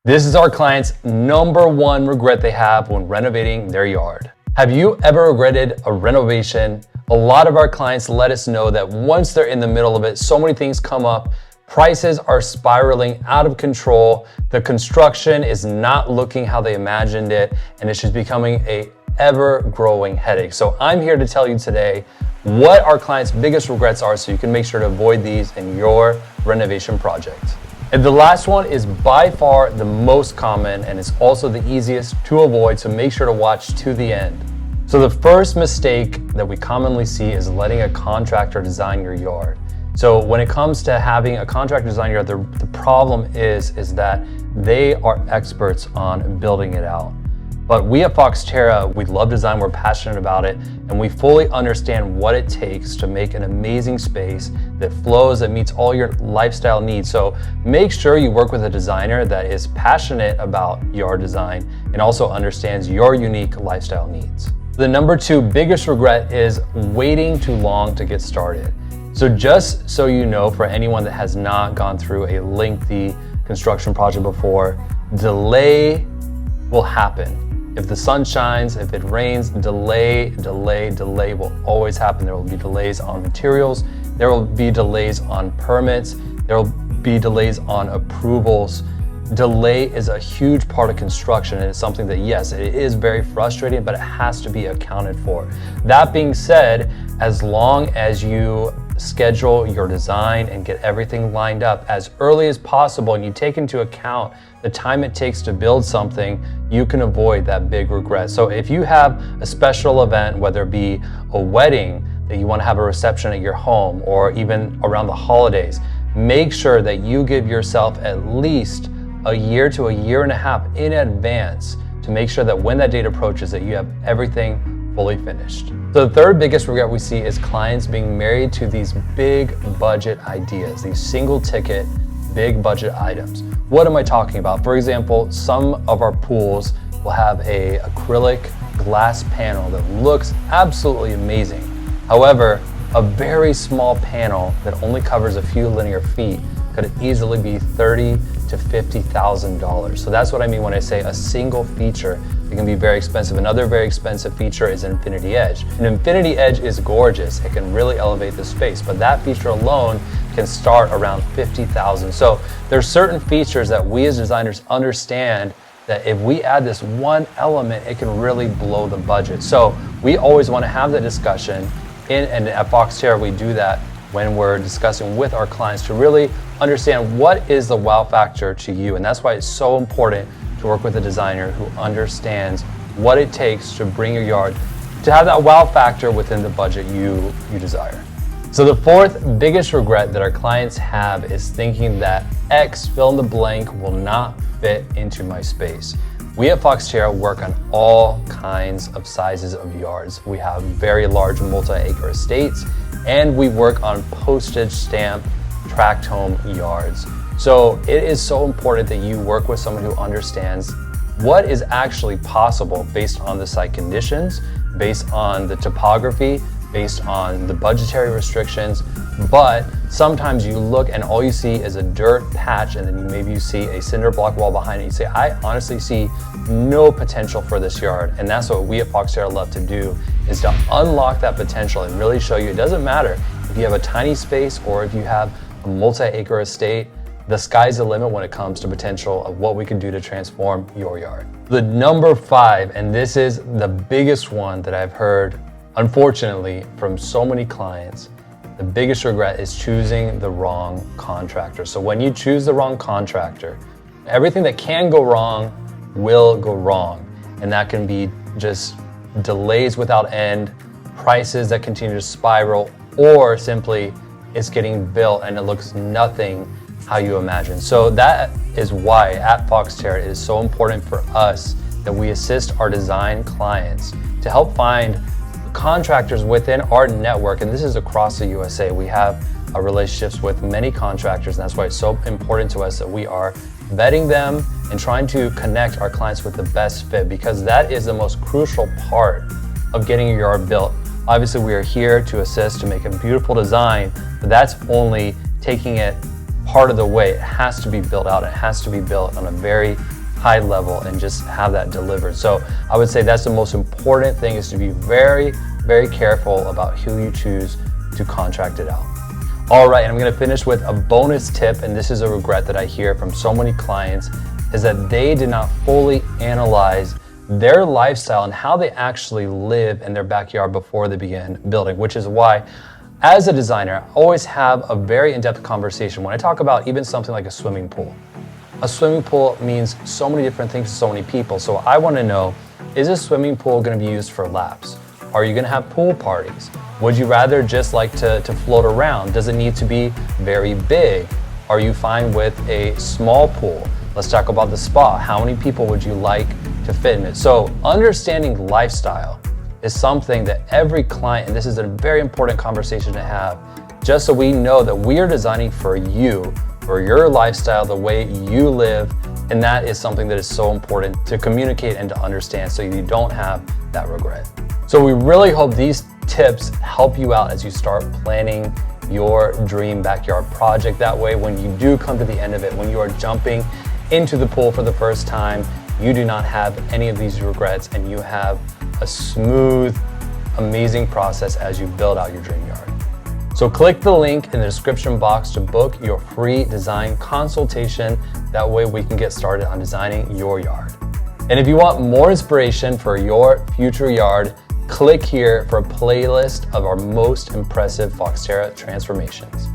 This is our client's number one regret they have when renovating their yard. Have you ever regretted a renovation? A lot of our clients let us know that once they're in the middle of it, so many things come up. Prices are spiraling out of control. The construction is not looking how they imagined it, and it's just becoming a ever-growing headache. So I'm here to tell you today what our clients' biggest regrets are so you can make sure to avoid these in your renovation project. And the last one is by far the most common, and it's also the easiest to avoid, so make sure to watch to the end. So the first mistake that we commonly see is letting a contractor design your yard. So when it comes to having a contractor design your yard, the problem is that they are experts on building it out. But we at Foxterra, we love design, we're passionate about it, and we fully understand what it takes to make an amazing space that flows, that meets all your lifestyle needs. So make sure you work with a designer that is passionate about yard design and also understands your unique lifestyle needs. The number two biggest regret is waiting too long to get started. So just so you know, for anyone that has not gone through a lengthy construction project before, delay will happen. If the sun shines, if it rains, delay will always happen. There will be delays on materials. There will be delays on permits. There will be delays on approvals. Delay is a huge part of construction, and it's something that, yes, it is very frustrating, but it has to be accounted for. That being said, as long as you schedule your design and get everything lined up as early as possible, and you take into account the time it takes to build something, you can avoid that big regret. So if you have a special event, whether it be a wedding that you want to have a reception at your home, or even around the holidays, make sure that you give yourself at least a year to a year and a half in advance to make sure that when that date approaches that you have everything fully finished. So the third biggest regret we see is clients being married to these big budget ideas, these single ticket, big budget items. What am I talking about? For example, some of our pools will have a acrylic glass panel that looks absolutely amazing. However, a very small panel that only covers a few linear feet could easily be $30,000 to $50,000. So that's what I mean when I say a single feature. It can be very expensive. Another very expensive feature is Infinity Edge. An Infinity Edge is gorgeous. It can really elevate the space, but that feature alone can start around $50,000. So there's certain features that we as designers understand that if we add this one element, it can really blow the budget. So we always want to have that discussion, and at Foxterra we do that when we're discussing with our clients to really understand what is the wow factor to you. And that's why it's so important to work with a designer who understands what it takes to bring your yard to have that wow factor within the budget you desire. So the fourth biggest regret that our clients have is thinking that X fill in the blank will not fit into my space. We at Foxterra work on all kinds of sizes of yards. We have very large multi-acre estates, and we work on postage stamp tract home yards. So it is so important that you work with someone who understands what is actually possible based on the site conditions, based on the topography, based on the budgetary restrictions. But sometimes you look and all you see is a dirt patch, and then maybe you see a cinder block wall behind it. You say, I honestly see no potential for this yard. And that's what we at Foxterra love to do, is to unlock that potential and really show you it doesn't matter if you have a tiny space or if you have a multi-acre estate. The sky's the limit when it comes to potential of what we can do to transform your yard. The number five, and this is the biggest one that I've heard, unfortunately, from so many clients, the biggest regret is choosing the wrong contractor. So when you choose the wrong contractor, everything that can go wrong will go wrong. And that can be just delays without end, prices that continue to spiral, or simply it's getting built and it looks nothing how you imagine. So that is why at Foxterra it is so important for us that we assist our design clients to help find contractors within our network. And this is across the USA. We have relationships with many contractors, and that's why it's so important to us that we are vetting them and trying to connect our clients with the best fit, because that is the most crucial part of getting your yard built. Obviously, we are here to assist to make a beautiful design, but that's only taking it part of the way. It has to be built out. It has to be built on a very high level and just have that delivered. So I would say that's the most important thing, is to be very, very careful about who you choose to contract it out. All right, and I'm gonna finish with a bonus tip, and this is a regret that I hear from so many clients, is that they did not fully analyze their lifestyle and how they actually live in their backyard before they begin building, which is why, as a designer, I always have a very in-depth conversation when I talk about even something like a swimming pool. A swimming pool means so many different things to so many people. So I want to know, is a swimming pool going to be used for laps? Are you going to have pool parties? Would you rather just like to float around? Does it need to be very big? Are you fine with a small pool? Let's talk about the spa. How many people would you like to fit in it? So understanding lifestyle is something that every client, and this is a very important conversation to have, just so we know that we are designing for you, for your lifestyle, the way you live, and that is something that is so important to communicate and to understand so you don't have that regret. So we really hope these tips help you out as you start planning your dream backyard project. That way, when you do come to the end of it, when you are jumping into the pool for the first time, you do not have any of these regrets, and you have a smooth, amazing process as you build out your dream yard. So click the link in the description box to book your free design consultation. That way we can get started on designing your yard. And if you want more inspiration for your future yard, click here for a playlist of our most impressive Foxterra transformations.